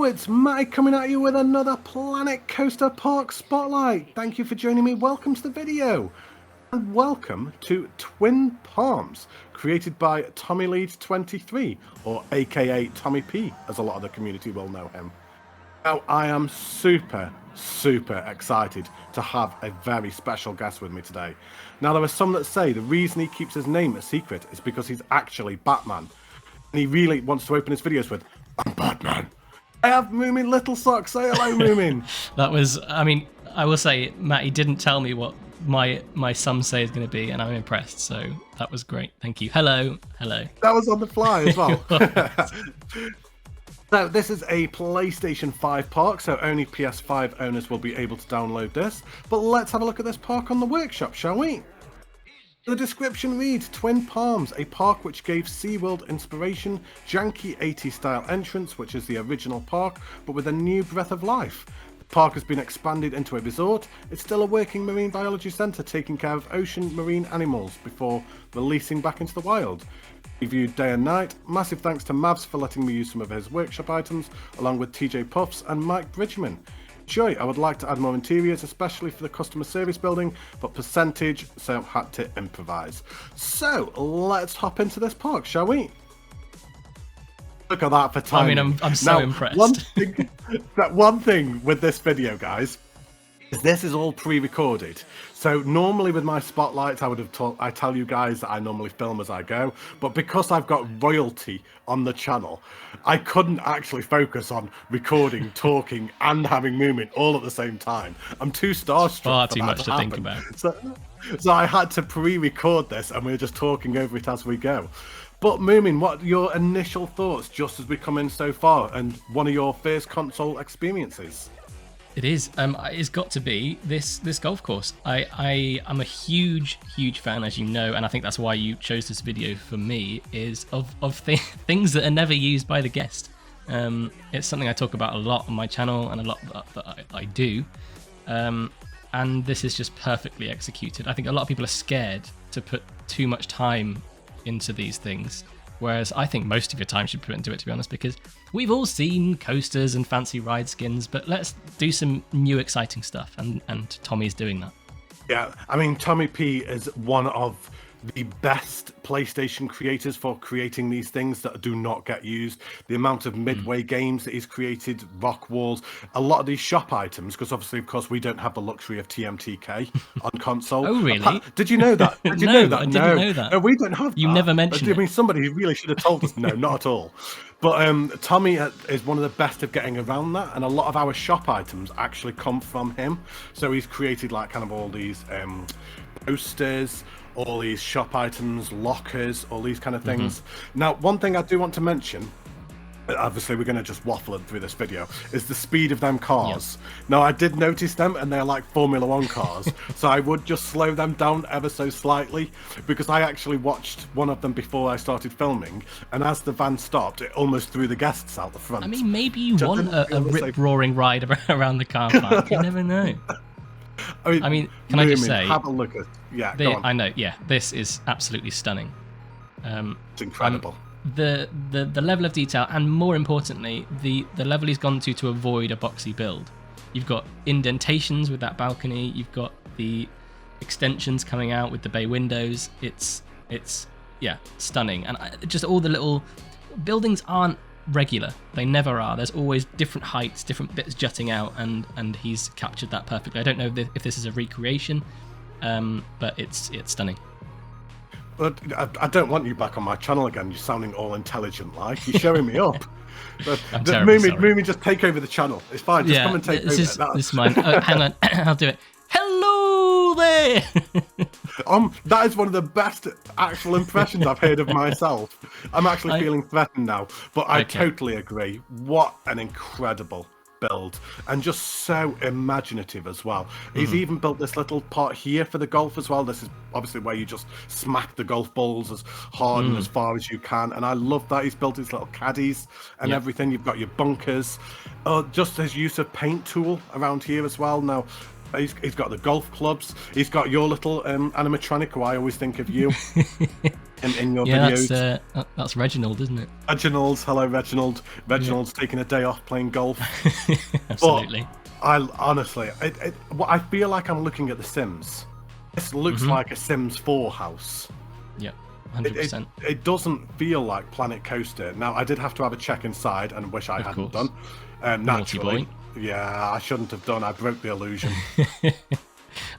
it's Matty coming at you with another Planet Coaster Park Spotlight. Thank you for joining me. Welcome to the video. And welcome to Twin Palms, created by Tommy Leeds 23, or aka Tommy P, as a lot of the community will know him. Now, I am super excited to have a very special guest with me today. Now, there are some that say the reason he keeps his name a secret is because he's actually Batman. And he really wants to open his videos with, "I'm Batman." I have Moomin Littlesocks. Say hello, Moomin. That was, I mean, I will say, Matty didn't tell me what my some say is going to be, and I'm impressed. So that was great. Thank you. Hello. That was on the fly as well. So this is a PlayStation 5 park, so only PS5 owners will be able to download this. But let's have a look at this park on the workshop, shall we? The description reads, Twin Palms, a park which gave SeaWorld inspiration, janky 80s style entrance, which is the original park, but with a new breath of life. The park has been expanded into a resort. It's still a working marine biology centre taking care of ocean marine animals before releasing back into the wild. Reviewed day and night. Massive thanks to Mavs for letting me use some of his workshop items, along with TJ Puffs and Mike Bridgman. Joy, I would like to add more interiors, especially for the customer service building, but percentage, so had to improvise. So let's hop into this park, shall we? Look at that for time. I mean, I'm so impressed. One thing with this video, guys, is this is all pre-recorded. So normally with my spotlights, I tell you guys that I normally film as I go, but because I've got royalty on the channel, I couldn't actually focus on recording, talking, and having Moomin all at the same time. I'm too starstruck. Far too much to think about. So I had to pre-record this, and we were just talking over it as we go. But Moomin, what are your initial thoughts just as we come in so far, and one of your first console experiences? It is. It's got to be this golf course. I am a huge fan, as you know, and I think that's why you chose this video for me. Is of things that are never used by the guest. It's something I talk about a lot on my channel and a lot that I do. And this is just perfectly executed. I think a lot of people are scared to put too much time into these things. Whereas I think most of your time should put into it, to be honest, because we've all seen coasters and fancy ride skins, but let's do some new exciting stuff, and Tommy's doing that. Yeah, I mean, Tommy P is one of the best PlayStation creators for creating these things that do not get used. The amount of midway games that he's created, rock walls, a lot of these shop items, because obviously, of course, we don't have the luxury of TMTK on console. Oh, really? Did you know that? Did you know that? I didn't know that. No, we don't have that. You never mentioned it. I mean, somebody really should have told us. No, not at all. But Tommy is one of the best of getting around that, and a lot of our shop items actually come from him. So he's created like kind of all these posters, all these shop items, lockers, all these kind of things. Now, one thing I do want to mention, obviously we're going to just waffle through this video, is the speed of them cars. Now, I did notice them, and they're like Formula 1 cars, so I would just slow them down ever so slightly, because I actually watched one of them before I started filming, and as the van stopped, it almost threw the guests out the front. I mean, maybe you want a rip-roaring ride around the car park. You never know. I mean, can I just say, have a look at go on. I know, yeah, this is absolutely stunning. It's incredible. The level of detail, and more importantly, the level he's gone to avoid a boxy build. You've got indentations with that balcony. You've got the extensions coming out with the bay windows. It's stunning, and just all the little buildings aren't regular. They never are. There's always different heights, different bits jutting out, and he's captured that perfectly. I don't know if this is a recreation, but it's stunning. But I don't want you back on my channel again. You're sounding all intelligent like. You're showing me up. But I'm terribly sorry. Moomin, just take over the channel. It's fine. Just come and take over. This is mine. Oh, hang on. I'll do it. Hello there. That is one of the best actual impressions I've heard of myself. I'm actually feeling threatened now. But I totally agree. What an incredible build, and just so imaginative as well. He's even built this little part here for the golf as well. This is obviously where you just smack the golf balls as hard and as far as you can, and I love that. He's built his little caddies and everything. You've got your bunkers, just his use of paint tool around here as well. Now he's got the golf clubs. He's got your little animatronic, who I always think of you. in your Yeah, videos. that's Reginald, isn't it? Reginald, hello Reginald. Reginald's taking a day off playing golf. Absolutely. But I honestly, I feel like I'm looking at The Sims. This looks like a Sims 4 house. Yep, 100%. It doesn't feel like Planet Coaster. Now, I did have to have a check inside and wish I hadn't done. Naturally. Yeah, I shouldn't have done. I broke the illusion.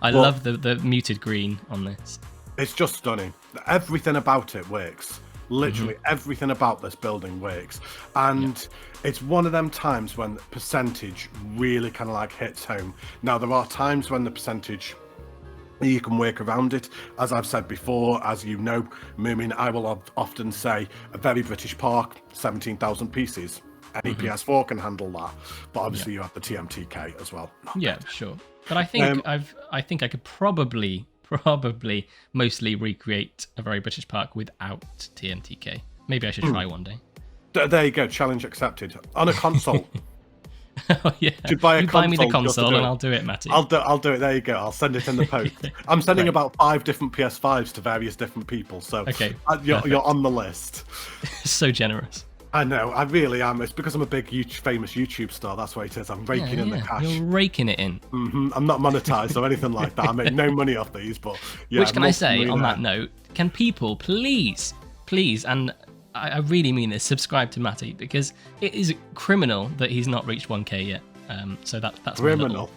I love the muted green on this. It's just stunning. Everything about it works. Literally everything about this building works. And it's one of them times when the percentage really kind of like hits home. Now, there are times when the percentage, you can work around it. As I've said before, as you know, Moomin, I will often say a very British park, 17,000 pieces. Any PS4 can handle that. But obviously you have the TMTK as well. Yeah, sure. But I think I think I could probably mostly recreate a very British park without TMTK. Maybe I should try one day. There you go, challenge accepted. On a console. Oh yeah. Buy me the console and I'll do it, Matty. I'll do it. There you go. I'll send it in the post. I'm sending about 5 different PS5s to various different people. So okay, you're on the list. So generous. I know, I really am. It's because I'm a big famous YouTube star. That's what it is. I'm raking in the cash. You're raking it in. I'm not monetized or anything like that. I make no money off these, but yeah. Which can I say on that note? Can people please, and I really mean this, subscribe to Matty, because it is criminal that he's not reached 1K yet. So that's criminal.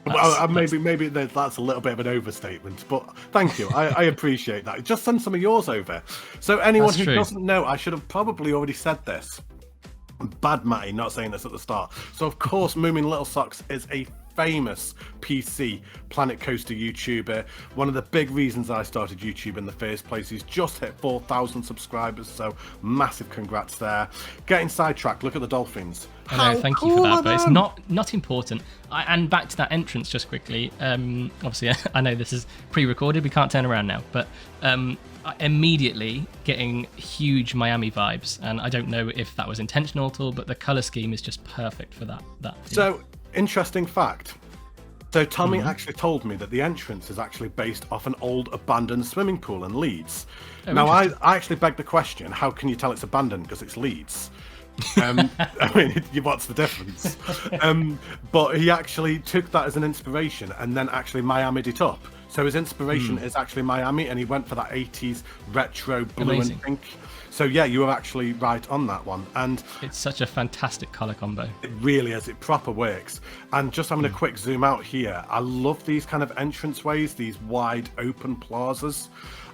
Maybe that's a little bit of an overstatement, but thank you. I appreciate that. Just send some of yours over. So anyone who doesn't know, I should have probably already said this. Bad Matty not saying this at the start. So of course, Moomin Littlesocks is a famous PC Planet Coaster YouTuber. One of the big reasons I started YouTube in the first place. He's just hit 4,000 subscribers, so massive congrats there. Getting sidetracked, look at the dolphins. I know, thank you for that, but it's not important. And back to that entrance just quickly. Obviously, I know this is pre-recorded, we can't turn around now, but immediately getting huge Miami vibes, and I don't know if that was intentional at all, but the color scheme is just perfect for that. So, interesting fact. So Tommy actually told me that the entrance is actually based off an old abandoned swimming pool in Leeds. Now, I actually begged the question, how can you tell it's abandoned because it's Leeds? I mean, what's the difference? But he actually took that as an inspiration and then actually Miami'd it up. So his inspiration is actually Miami, and he went for that 80s retro blue and pink. So yeah, you were actually right on that one. And it's such a fantastic color combo. It really is. It proper works. And just having a quick zoom out here, I love these kind of entranceways, these wide open plazas.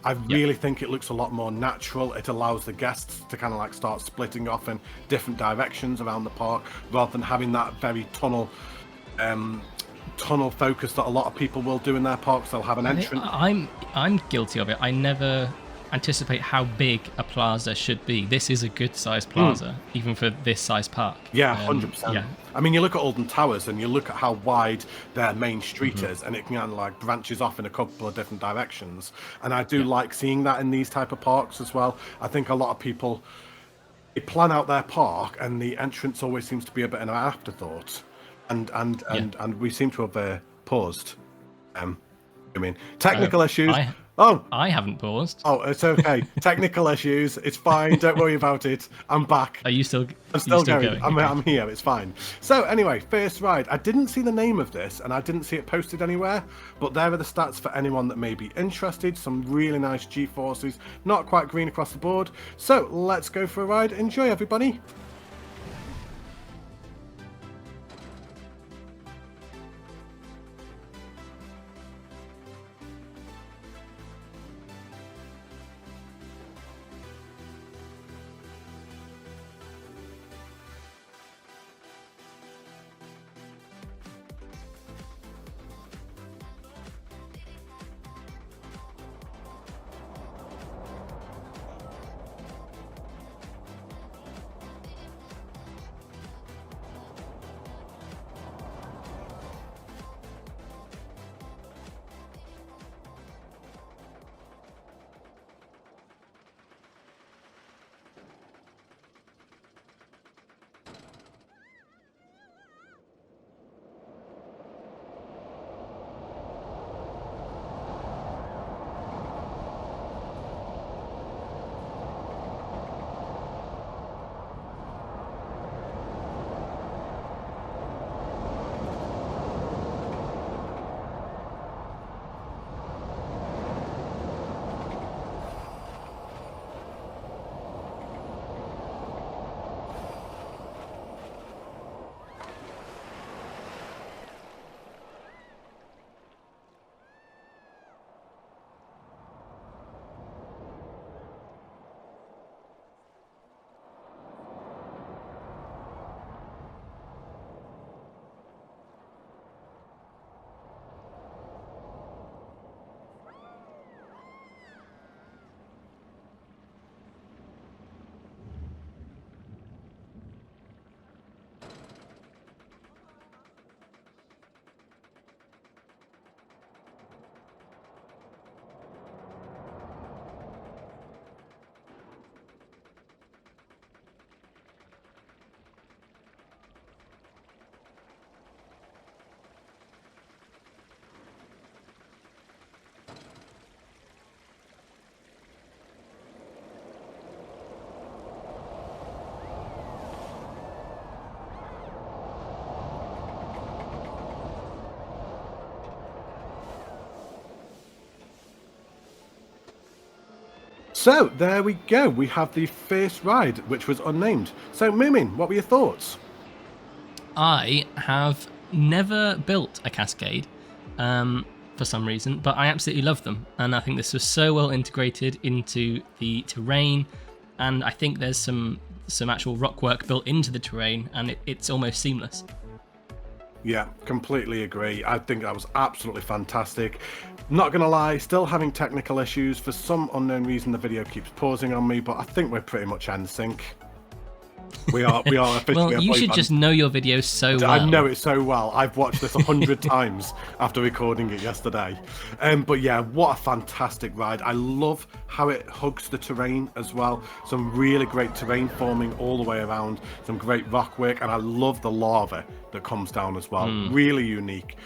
I really think it looks a lot more natural. It allows the guests to kind of like start splitting off in different directions around the park, rather than having that very tunnel focus that a lot of people will do in their parks. They'll have an entrance. I'm guilty of it. I never anticipate how big a plaza should be. This is a good sized plaza, even for this size park. Yeah, 100%. Yeah. I mean, you look at Alden Towers and you look at how wide their main street is, and it kind of like branches off in a couple of different directions. And I do like seeing that in these type of parks as well. I think a lot of people, they plan out their park and the entrance always seems to be a bit of an afterthought. And we seem to have paused. I mean, technical issues. I haven't paused. Oh, it's okay. Technical issues. It's fine. Don't worry about it. I'm back. Are you still? I'm still going. I'm here. It's fine. So anyway, first ride. I didn't see the name of this, and I didn't see it posted anywhere. But there are the stats for anyone that may be interested. Some really nice G-forces. Not quite green across the board. So let's go for a ride. Enjoy, everybody. So there we go. We have the first ride, which was unnamed. So Moomin, what were your thoughts? I have never built a cascade for some reason, but I absolutely love them. And I think this was so well integrated into the terrain. And I think there's some actual rock work built into the terrain, and it's almost seamless. Yeah, completely agree. I think that was absolutely fantastic. Not gonna lie, still having technical issues. For some unknown reason, the video keeps pausing on me, but I think we're pretty much in sync. We are officially. Well, you should just know your videos so well. I know it so well. I've watched this 100 times after recording it yesterday. But yeah, what a fantastic ride. I love how it hugs the terrain as well. Some really great terrain forming all the way around. Some great rock work, and I love the lava that comes down as well. Really unique,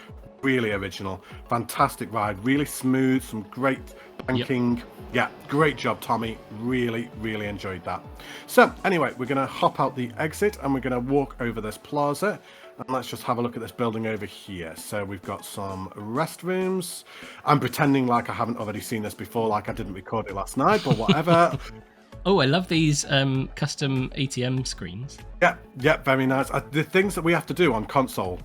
really original. Fantastic ride. Really smooth. Some great banking. Yep. Yeah, great job, Tommy. Really, really enjoyed that. So anyway, we're going to hop out the exit and we're going to walk over this plaza. And let's just have a look at this building over here. So we've got some restrooms. I'm pretending like I haven't already seen this before, like I didn't record it last night, but whatever. Oh, I love these custom ATM screens. Yeah, very nice. The things that we have to do on console,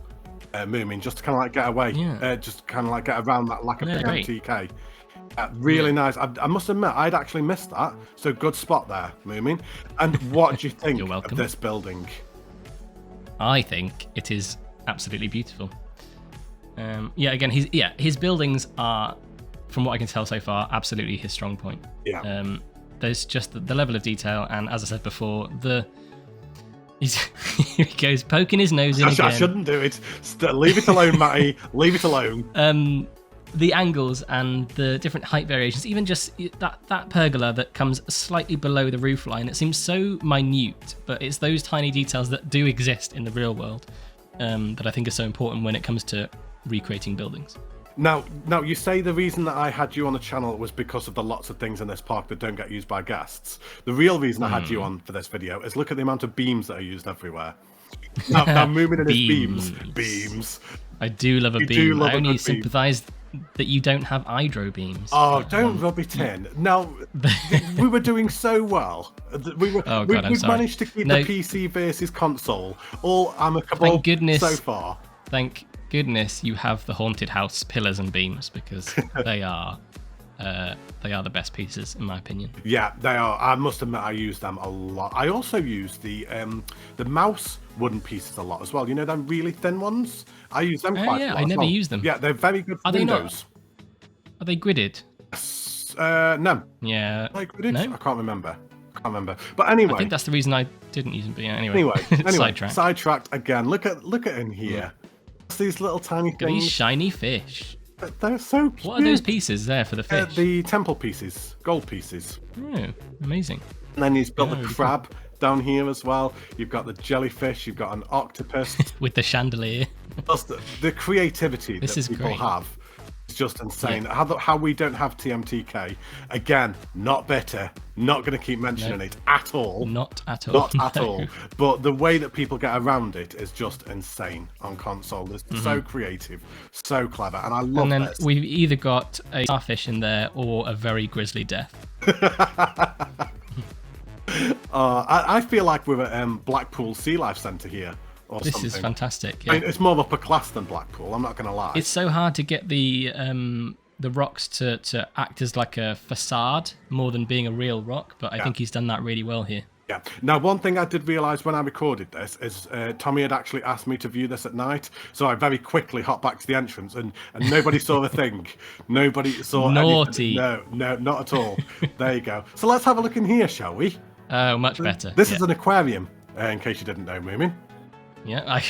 Moomin, just to kind of like get away, just kind of like get around that lack of PMTK. Really nice. I must admit, I'd actually missed that. So good spot there, Moomin. And what do you think of this building? I think it is absolutely beautiful. Yeah, again, his buildings are, from what I can tell so far, absolutely his strong point. Yeah. There's just the level of detail, and as I said before, here he goes poking his nose in again. I shouldn't do it. Leave it alone, Matty. Leave it alone. The angles and the different height variations, even just that pergola that comes slightly below the roofline, it seems so minute, but it's those tiny details that do exist in the real world that I think are so important when it comes to recreating buildings. Now, you say the reason that I had you on the channel was because of the lots of things in this park that don't get used by guests. The real reason I had you on for this video is look at the amount of beams that are used everywhere. Now moving in his beams. I do love a beam. I only sympathise that you don't have hydro beams. Oh, don't rub it in. Now, we were doing so well. We've managed to keep the PC versus console all amicable so far. Thank goodness you have the haunted house pillars and beams, because they are the best pieces in my opinion. Yeah, they are. I must admit, I use them a lot. I also use the mouse wooden pieces a lot as well. You know, them really thin ones. I use them quite a lot. I never use them. Yeah, they're very good for windows. Are they gridded? No. Yeah. Are they gridded? No? I can't remember. But anyway, I think that's the reason I didn't use them. But yeah, anyway, sidetracked again. Look at in here. These little tiny things. These shiny fish. They're so cute. What are those pieces there for the fish? The temple pieces, gold pieces. Oh, amazing. And then he's built the crab down here as well. You've got the jellyfish. You've got an octopus. With the chandelier. Plus the creativity that people have is just insane. Yeah. How we don't have TMTK. Again, not better. Not going to keep mentioning it at all. Not at all. Not at all. But the way that people get around it is just insane on console. It's so creative, so clever, and I love it. And then we've either got a starfish in there or a very grisly death. I feel like we're at Blackpool Sea Life Centre here. This is fantastic. Yeah. I mean, it's more of upper class than Blackpool, I'm not going to lie. It's so hard to get the rocks to act as like a facade more than being a real rock, but I think he's done that really well here. Yeah. Now, one thing I did realise when I recorded this is Tommy had actually asked me to view this at night, so I very quickly hopped back to the entrance, and nobody saw the thing. Nobody saw Naughty. Anything. No, not at all. There you go. So let's have a look in here, shall we? Oh, much better. This is an aquarium, in case you didn't know, Moomin. Yeah,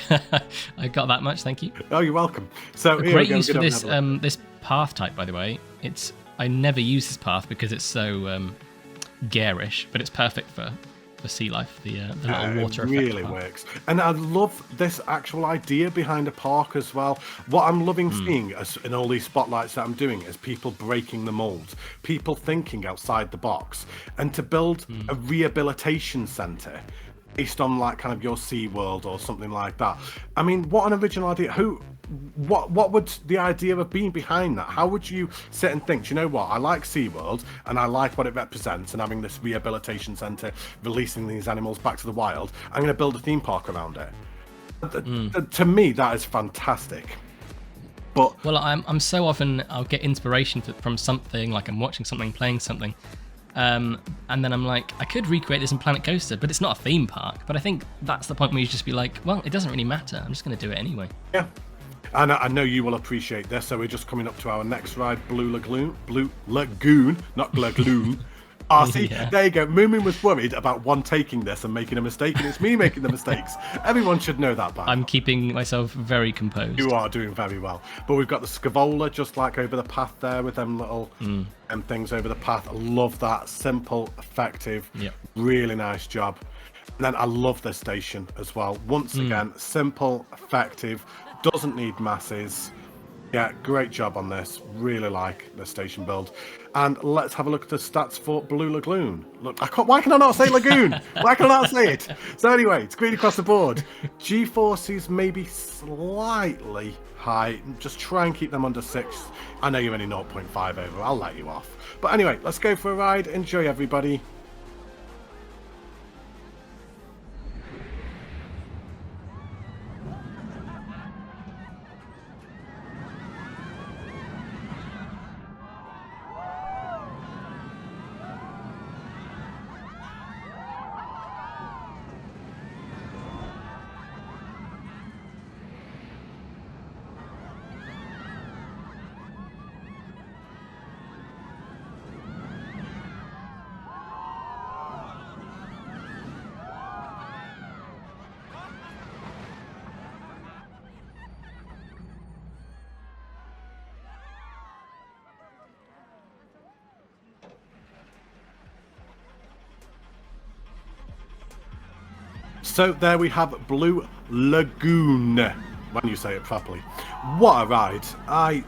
I got that much, thank you. Oh, you're welcome. So a great use for this this path type, by the way. I never use this path because it's so garish, but it's perfect for sea life, the little water effect. It really works. And I love this actual idea behind a park as well. What I'm loving seeing in all these spotlights that I'm doing is people breaking the mold, people thinking outside the box, and to build a rehabilitation centre based on like kind of your Sea World or something like that. I mean, what an original idea. What would the idea have been behind that? How would you sit and think, you know what, I like SeaWorld and I like what it represents and having this rehabilitation centre, releasing these animals back to the wild, I'm going to build a theme park around it. To me, that is fantastic. But well, I'm so often I'll get inspiration from something, like I'm watching something, playing something, and then I'm like, I could recreate this in Planet Coaster, but it's not a theme park. But I think that's the point where you just be like, well, it doesn't really matter. I'm just going to do it anyway. Yeah. And I know you will appreciate this. So we're just coming up to our next ride, Blue Lagoon, not Glagloon. See, Yeah. There you go. Moomin was worried about one taking this and making a mistake, and it's me making the mistakes. Everyone should know that by now. I'm keeping myself very composed. You are doing very well. But we've got the Scavola just like over the path there with them little things over the path. I love that. Simple, effective, really nice job. And then I love the station as well. Once again, simple, effective, doesn't need masses. Yeah, great job on this. Really like the station build. And let's have a look at the stats for Blue Lagoon. Look, why can I not say Lagoon? Why can I not say it? So anyway, it's green across the board. G-forces maybe slightly high. Just try and keep them under 6. I know you're only 0.5 over. I'll let you off. But anyway, let's go for a ride. Enjoy, everybody. So there we have Blue Lagoon, when you say it properly. What a ride. I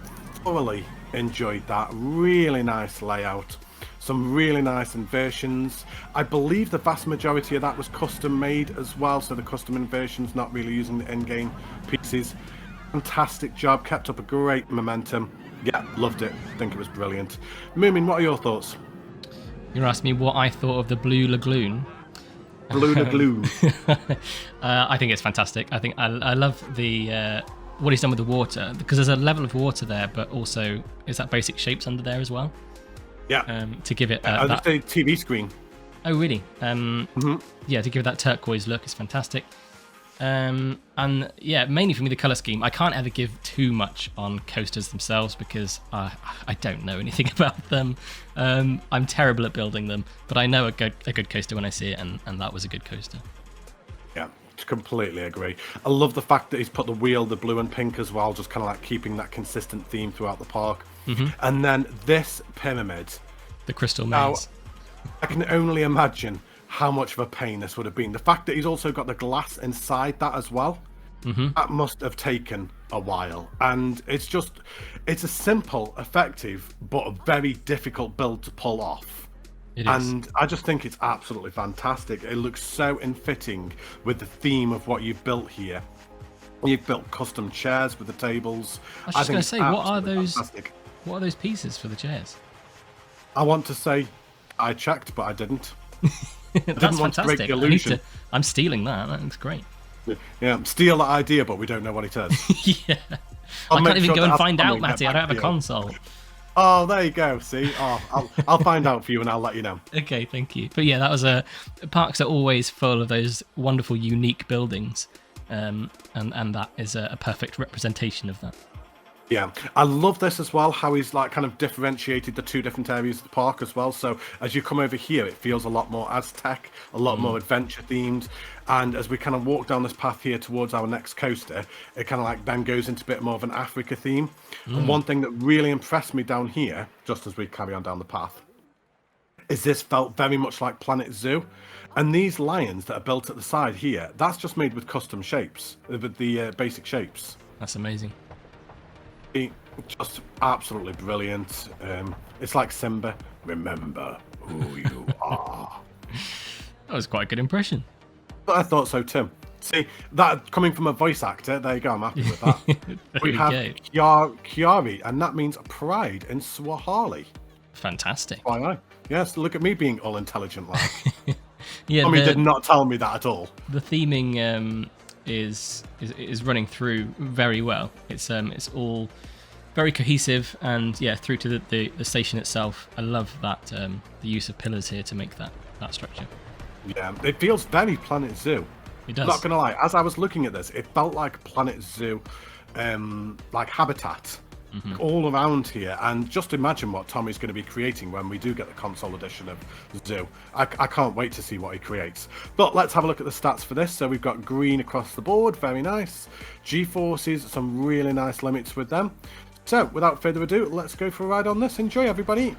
thoroughly enjoyed that. Really nice layout. Some really nice inversions. I believe the vast majority of that was custom made as well, so the custom inversions, not really using the in-game pieces. Fantastic job, kept up a great momentum. Yeah, loved it. I think it was brilliant. Moomin, what are your thoughts? You're asking me what I thought of the Blue Lagoon. Blue Lagoon. I think it's fantastic. I think I love the what he's done with the water, because there's a level of water there, but also is that basic shapes under there as well. Yeah. To give it that TV screen. Oh really? Yeah, to give it that turquoise look is fantastic. And yeah, mainly for me the color scheme. I can't ever give too much on coasters themselves because I don't know anything about them. I'm terrible at building them, but I know a good coaster when I see it, and that was a good coaster. Yeah, completely agree. I love the fact that he's put the wheel, the blue and pink as well, just kind of like keeping that consistent theme throughout the park. And then this pyramid, the crystal now, maze. I can only imagine how much of a pain this would have been. The fact that he's also got the glass inside that as well, that must have taken a while. And it's a simple, effective, but a very difficult build to pull off. It is. And I just think it's absolutely fantastic. It looks so in fitting with the theme of what you've built here. You've built custom chairs with the tables. I was just going to say, what are those? Fantastic. What are those pieces for the chairs? I want to say I checked, but I didn't. That's want to break fantastic. the illusion. I'm stealing that. That looks great. Yeah, steal that idea, but we don't know what it is. Yeah. I'll I make can't even sure go to and have find out, someone get Matty. I back don't have to a you. console. Oh, there you go. See, I'll find out for you and I'll let you know. Okay, thank you. But yeah, that was parks are always full of those wonderful, unique buildings, and that is a perfect representation of that. Yeah, I love this as well, how he's like kind of differentiated the two different areas of the park as well. So as you come over here, it feels a lot more Aztec, a lot more adventure themed. And as we kind of walk down this path here towards our next coaster, it kind of like then goes into a bit more of an Africa theme. And one thing that really impressed me down here, just as we carry on down the path, is this felt very much like Planet Zoo. And these lions that are built at the side here, that's just made with custom shapes, with the basic shapes. That's amazing. Just absolutely brilliant. It's like Simba. Remember who you are. That was quite a good impression. But I thought so, Tim. See, that coming from a voice actor, there you go, I'm happy with that. We have Kiari, and that means pride in Swahili. Fantastic. Why? Yes, look at me being all intelligent like. Yeah, Tommy did not tell me that at all. The theming is running through very well. It's all very cohesive, and yeah, through to the station itself. I love that the use of pillars here to make that structure. Yeah, it feels very Planet Zoo. It does. Not gonna lie, as I was looking at this, it felt like Planet Zoo, like habitat all around here. And just imagine what Tommy's going to be creating when we do get the console edition of Zoo. I can't wait to see what he creates. But let's have a look at the stats for this. So we've got green across the board, very nice. G-forces, some really nice limits with them. So without further ado, let's go for a ride on this. Enjoy, everybody.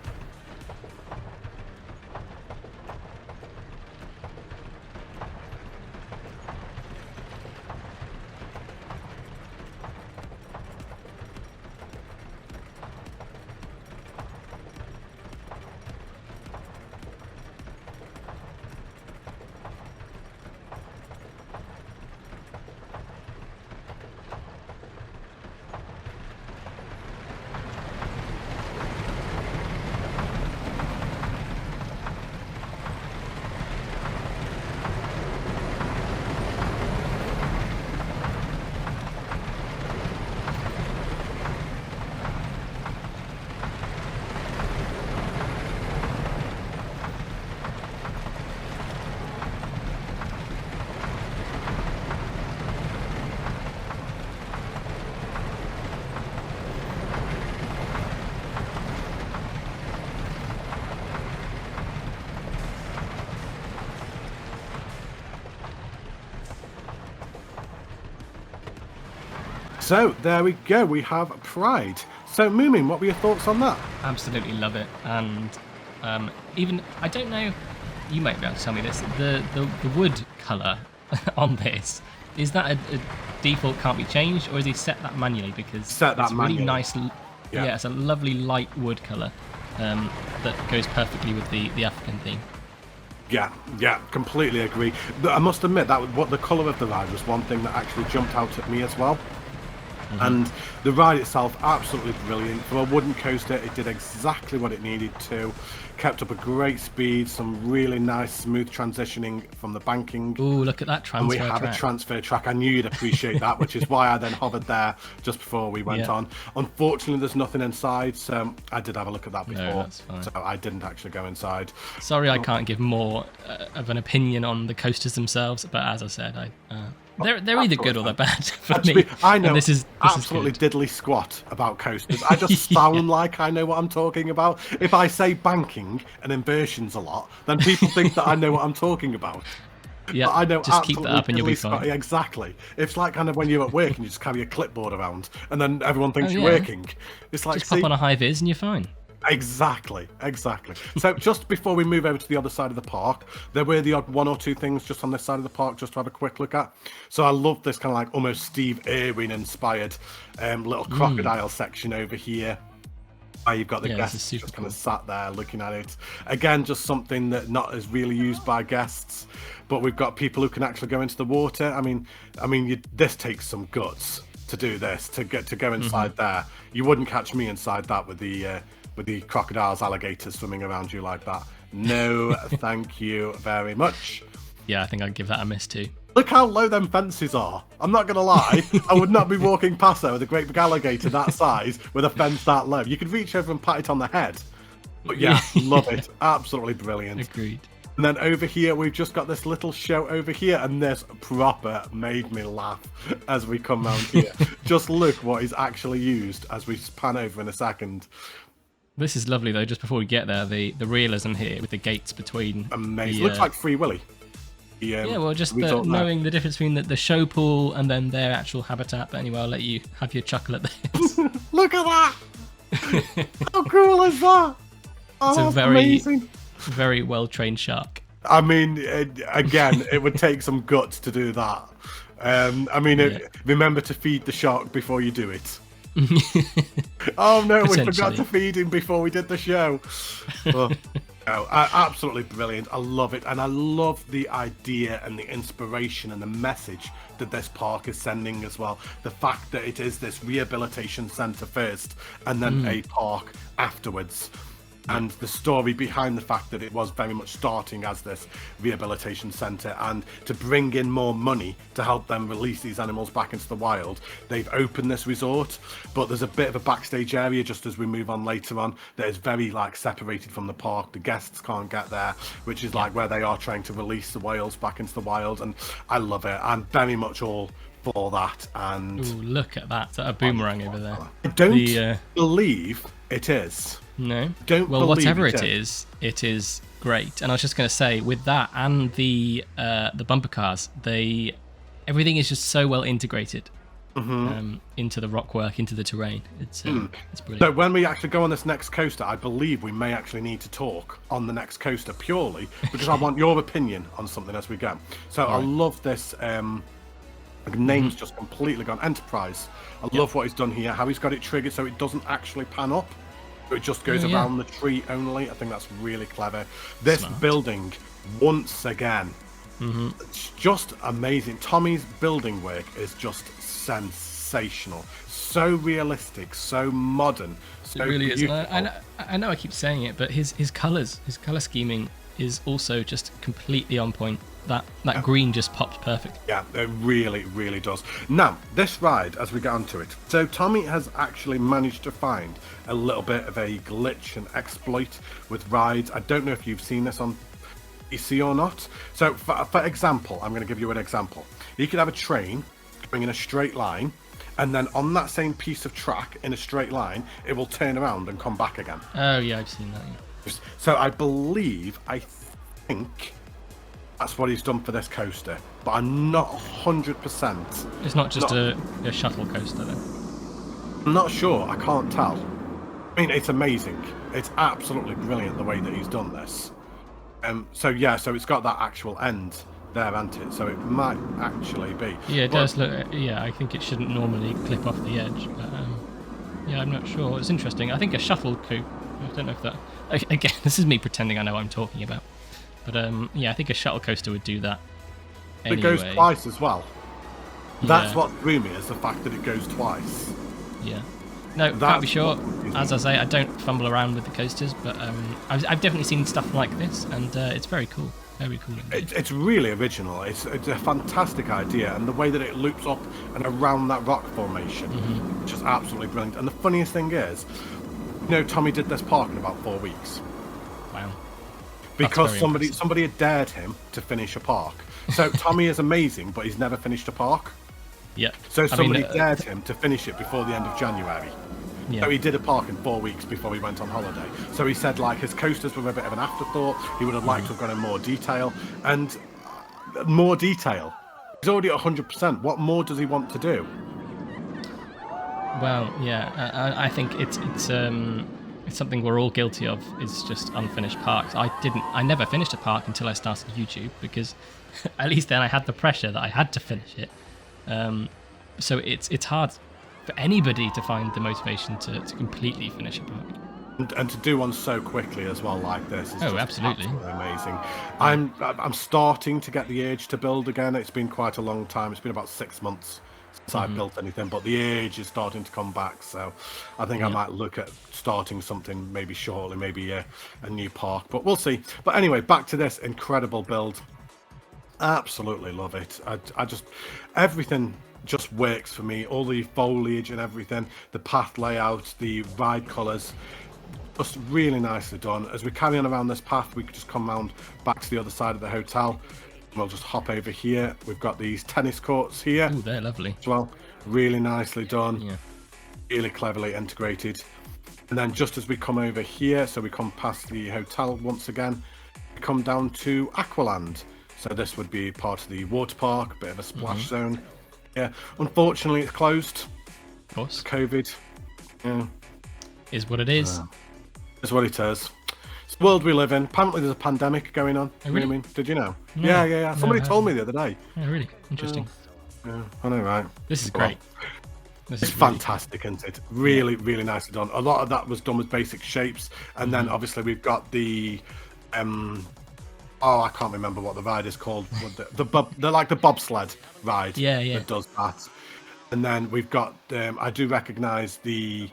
So there we go, we have Pride. So Moomin, what were your thoughts on that? Absolutely love it, and even I don't know, you might be able to tell me this. The wood colour on this, is that a default can't be changed, or is he set that manually? Because it's really nice. Yeah, it's a lovely light wood colour that goes perfectly with the African theme. Yeah, completely agree. I must admit that what the colour of the ride was one thing that actually jumped out at me as well. And the ride itself, absolutely brilliant. For a wooden coaster, it did exactly what it needed to. Kept up a great speed, some really nice smooth transitioning from the banking. Ooh, look at that transfer track. And we have a transfer track. I knew you'd appreciate that, which is why I then hovered there just before we went on. Unfortunately, there's nothing inside, so I did have a look at that before. No, that's fine. So I didn't actually go inside. Sorry, I can't give more of an opinion on the coasters themselves, but as I said, they're either good or they're bad for me. I know this is absolutely diddly squat about coasters. I just sound like I know what I'm talking about. If I say banking and inversions a lot, then people think that I know what I'm talking about. Yeah, I know, just keep that up and you'll be fine. Exactly. It's like kind of when you're at work and you just carry a clipboard around and then everyone thinks you're working. It's like, just pop on a high vis and you're fine. Exactly. So just before we move over to the other side of the park, there were the odd one or two things just on this side of the park just to have a quick look at. So I love this kind of like almost Steve Irwin inspired little crocodile section over here. You've got the guests just kind of sat there looking at it. Again, just something that not is really used by guests, but we've got people who can actually go into the water. I mean, this takes some guts to do this, to go inside there. You wouldn't catch me inside that with the crocodiles, alligators swimming around you like that. No, thank you very much. Yeah, I think I'd give that a miss too. Look how low them fences are. I'm not going to lie. I would not be walking past there with a great big alligator that size with a fence that low. You could reach over and pat it on the head. But yeah, love it. Absolutely brilliant. Agreed. And then over here, we've just got this little show over here, and this proper made me laugh as we come round here. Just look what is actually used as we pan over in a second. This is lovely though. Just before we get there, the realism here with the gates between. Amazing. Looks like Free Willy. Yeah, well, just knowing the difference between the show pool and then their actual habitat. But anyway, I'll let you have your chuckle at this. Look at that! How cool is that? Oh, it's a amazing. Very well trained shark. I mean, again, it would take some guts to do that. Remember to feed the shark before you do it. Oh no, we forgot to feed him before we did the show. Oh. Oh, absolutely brilliant. I love it. And I love the idea and the inspiration and the message that this park is sending as well. The fact that it is this rehabilitation centre first and then a park afterwards. And the story behind the fact that it was very much starting as this rehabilitation centre, and to bring in more money to help them release these animals back into the wild, they've opened this resort. But there's a bit of a backstage area just as we move on later on that is very like separated from the park. The guests can't get there, which is like where they are trying to release the whales back into the wild. And I love it. I'm very much all for that. And Ooh, look at that, a boomerang over there. I don't believe it is. No. Don't well, believe whatever it is great. And I was just going to say, with that and the bumper cars, everything is just so well integrated into the rock work, into the terrain. It's brilliant. So when we actually go on this next coaster, I believe we may actually need to talk on the next coaster purely because I want your opinion on something as we go. So I love this. The name's just completely gone. Enterprise. I love what he's done here. How he's got it triggered so it doesn't actually pan up. It just goes around the tree only. I think that's really clever. This building, once again, it's just amazing. Tommy's building work is just sensational. So realistic, so modern, so it really beautiful. is. I know I keep saying it, but his colours, his colour scheming is also just completely on point. That green just pops perfect. Yeah, it really, really does. Now, this ride, as we get onto it, so Tommy has actually managed to find a little bit of a glitch and exploit with rides. I don't know if you've seen this on PC or not. So, for example, I'm going to give you an example. You could have a train going in a straight line, and then on that same piece of track in a straight line, it will turn around and come back again. Oh, yeah, I've seen that. Yeah. So I think that's what he's done for this coaster, but I'm not 100%. It's not just a shuttle coaster, then? I'm not sure. I can't tell. I mean, it's amazing. It's absolutely brilliant the way that he's done this. So it's got that actual end there, hasn't it? So it might actually be. Yeah, it does look. Yeah, I think it shouldn't normally clip off the edge, but yeah, I'm not sure. It's interesting. I think a shuttle could. I don't know if that. Again, this is me pretending I know what I'm talking about. But yeah, I think a shuttle coaster would do that. Anyway. It goes twice as well. That's what threw me, is the fact that it goes twice. Yeah. No, can't be sure. As I say, I don't fumble around with the coasters, but I've definitely seen stuff like this, and it's very cool. Very cool. It's really original. It's a fantastic idea, and the way that it loops up and around that rock formation, just absolutely brilliant. And the funniest thing is, Tommy did this park in about 4 weeks. Wow. Because somebody had dared him to finish a park. So Tommy is amazing, but he's never finished a park. Yeah. So somebody dared him to finish it before the end of January. Yeah. So he did a park in 4 weeks before he went on holiday. So he said his coasters were a bit of an afterthought. He would have liked to have gone in more detail. And more detail. He's already at 100%. What more does he want to do? Well, yeah, I think it's something we're all guilty of. It's just unfinished parks. I never finished a park until I started YouTube, because at least then I had the pressure that I had to finish it. So it's hard for anybody to find the motivation to completely finish a park. And to do one so quickly as well, like this is absolutely amazing. I'm starting to get the urge to build again. It's been quite a long time. It's been about 6 months since I've built anything, but the urge is starting to come back. So I think I might look at starting something maybe shortly, maybe a new park, but we'll see. But anyway, back to this incredible build. Absolutely love it. I just, everything just works for me. All the foliage and everything, the path layout, the ride colours, just really nicely done. As we carry on around this path, we could just come round back to the other side of the hotel. We'll just hop over here. We've got these tennis courts here. Oh, they're lovely as well. Really nicely done. Yeah. Really cleverly integrated. And then just as we come over here, so we come past the hotel once again, we come down to Aqualand. So this would be part of the water park, bit of a splash zone. Yeah, unfortunately it's closed. Of course. COVID. Yeah. Is what it is. Is what it is. It's the world we live in. Apparently there's a pandemic going on. Oh, really? Did you know? No. Yeah. Somebody told me the other day. Yeah, really? Interesting. Yeah, I know, right? This is great. It's fantastic, isn't it? Really, really nicely done. A lot of that was done with basic shapes. And then obviously we've got the Oh, I can't remember what the ride is called. They're like the bobsled ride. Yeah. That does that. And then we've got. I do recognise the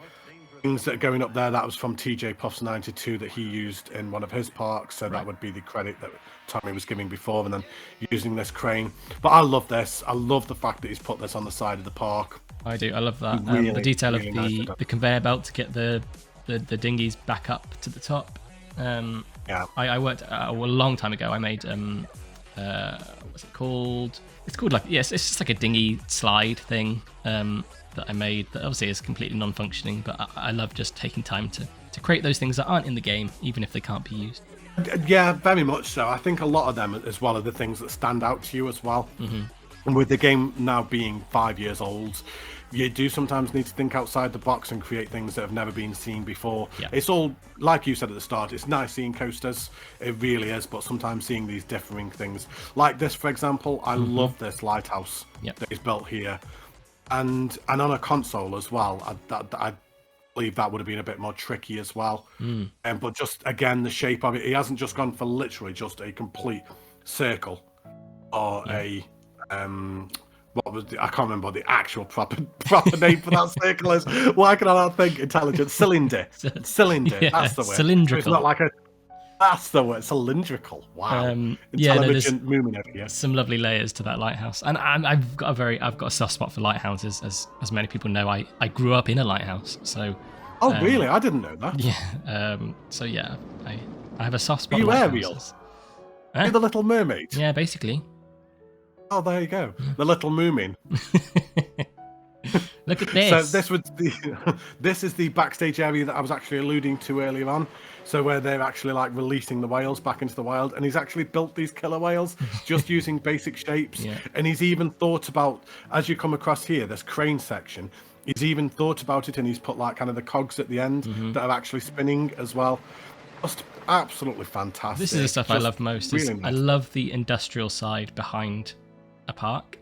things that are going up there. That was from TJ Puff's 92 that he used in one of his parks. So that would be the credit that Tommy was giving before, and then using this crane. But I love this. I love the fact that he's put this on the side of the park. I do. I love that. Really, the detail really of nice the conveyor belt to get the dinghies back up to the top. Yeah. I worked a long time ago. I made what's it called? It's called like it's just like a dinghy slide thing that I made. That obviously is completely non-functioning, but I love just taking time to create those things that aren't in the game, even if they can't be used. Yeah, very much so. I think a lot of them as well are the things that stand out to you as well. And with the game now being 5 years old, you do sometimes need to think outside the box and create things that have never been seen before. Yeah. It's all, like you said at the start, it's nice seeing coasters. It really is, but sometimes seeing these differing things. Like this, for example, I love this lighthouse that is built here. And on a console as well, I believe that would have been a bit more tricky as well. But just, again, the shape of it, he hasn't just gone for literally just a complete circle or a... what was I can't remember what the actual proper name for that circle is. Why can I not think intelligent? Cylinder. Yeah, That's the word. cylindrical. It's not like a. That's the word. Cylindrical. Wow. Intelligent Moomin over here. Some lovely layers to that lighthouse, and I've got a soft spot for lighthouses, as many people know. I grew up in a lighthouse, so. Oh really? I didn't know that. Yeah. So yeah, I have a soft spot. Are you for Ariel? lighthouses. Are you the Little Mermaid? Yeah, basically. Oh, there you go. The Little Moomin. Look at this. So this is the backstage area that I was actually alluding to earlier on. So where they're actually like releasing the whales back into the wild, and he's actually built these killer whales just using basic shapes. And he's even thought about, as you come across here, this crane section, he's even thought about it, and he's put like kind of the cogs at the end that are actually spinning as well. Just absolutely fantastic. This is the stuff I love most. Really nice. I love the industrial side behind a park.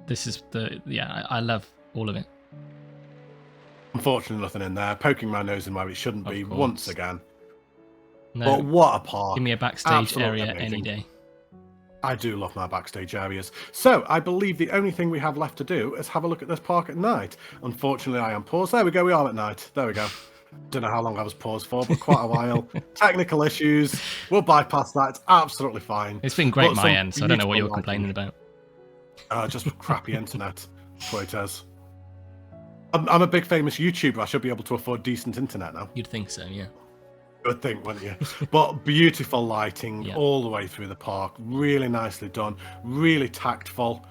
This is I love all of it. Unfortunately, nothing in there. Poking my nose in where it shouldn't be once again. No, but what a park. Give me a backstage Absolutely area amazing. any day. I do love my backstage areas. So I believe the only thing we have left to do is have a look at this park at night. Unfortunately, I am paused. There we go. We are at night. There we go. Don't know how long I was paused for, but quite a while. Technical issues. We'll bypass that. It's absolutely fine. It's been great my end, so I don't know what you're complaining about. Just crappy internet. That's what it is. I'm a big famous YouTuber. I should be able to afford decent internet now. You'd think so, yeah. Good thing, wouldn't you? But beautiful lighting all the way through the park. Really nicely done. Really tactful.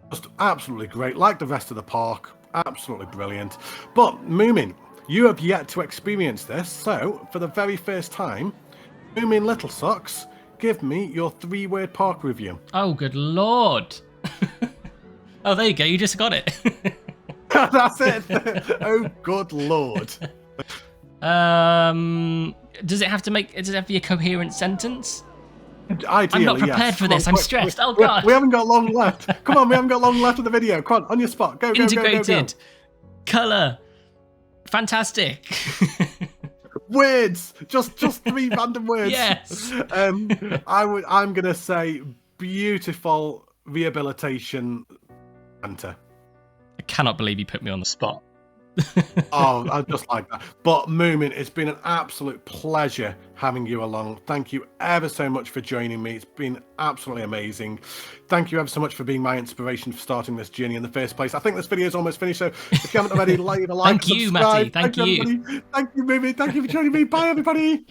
Just absolutely great. Like the rest of the park. Absolutely brilliant. But Moomin, you have yet to experience this. So for the very first time, Moomin Littlesocks, give me your 3-word park review. Oh, good lord. Oh, there you go. You just got it. That's it. Oh, good lord. Does it have to be a coherent sentence? Ideally, I'm not prepared for this. I'm stressed. Oh god. We haven't got long left. Come on, we haven't got long left of the video. Come on your spot. Go, Integrated. Go. Colour. Fantastic. Words. Just 3 random words. Yes. I'm gonna say beautiful rehabilitation center. I cannot believe you put me on the spot. Oh, I just like that. But Moomin, it's been an absolute pleasure having you along. Thank you ever so much for joining me. It's been absolutely amazing. Thank you ever so much for being my inspiration for starting this journey in the first place. I think this video is almost finished, so if you haven't already, leave a like. Thank you, Matty. Thank you. Everybody. Thank you, Moomin. Thank you for joining me. Bye, everybody.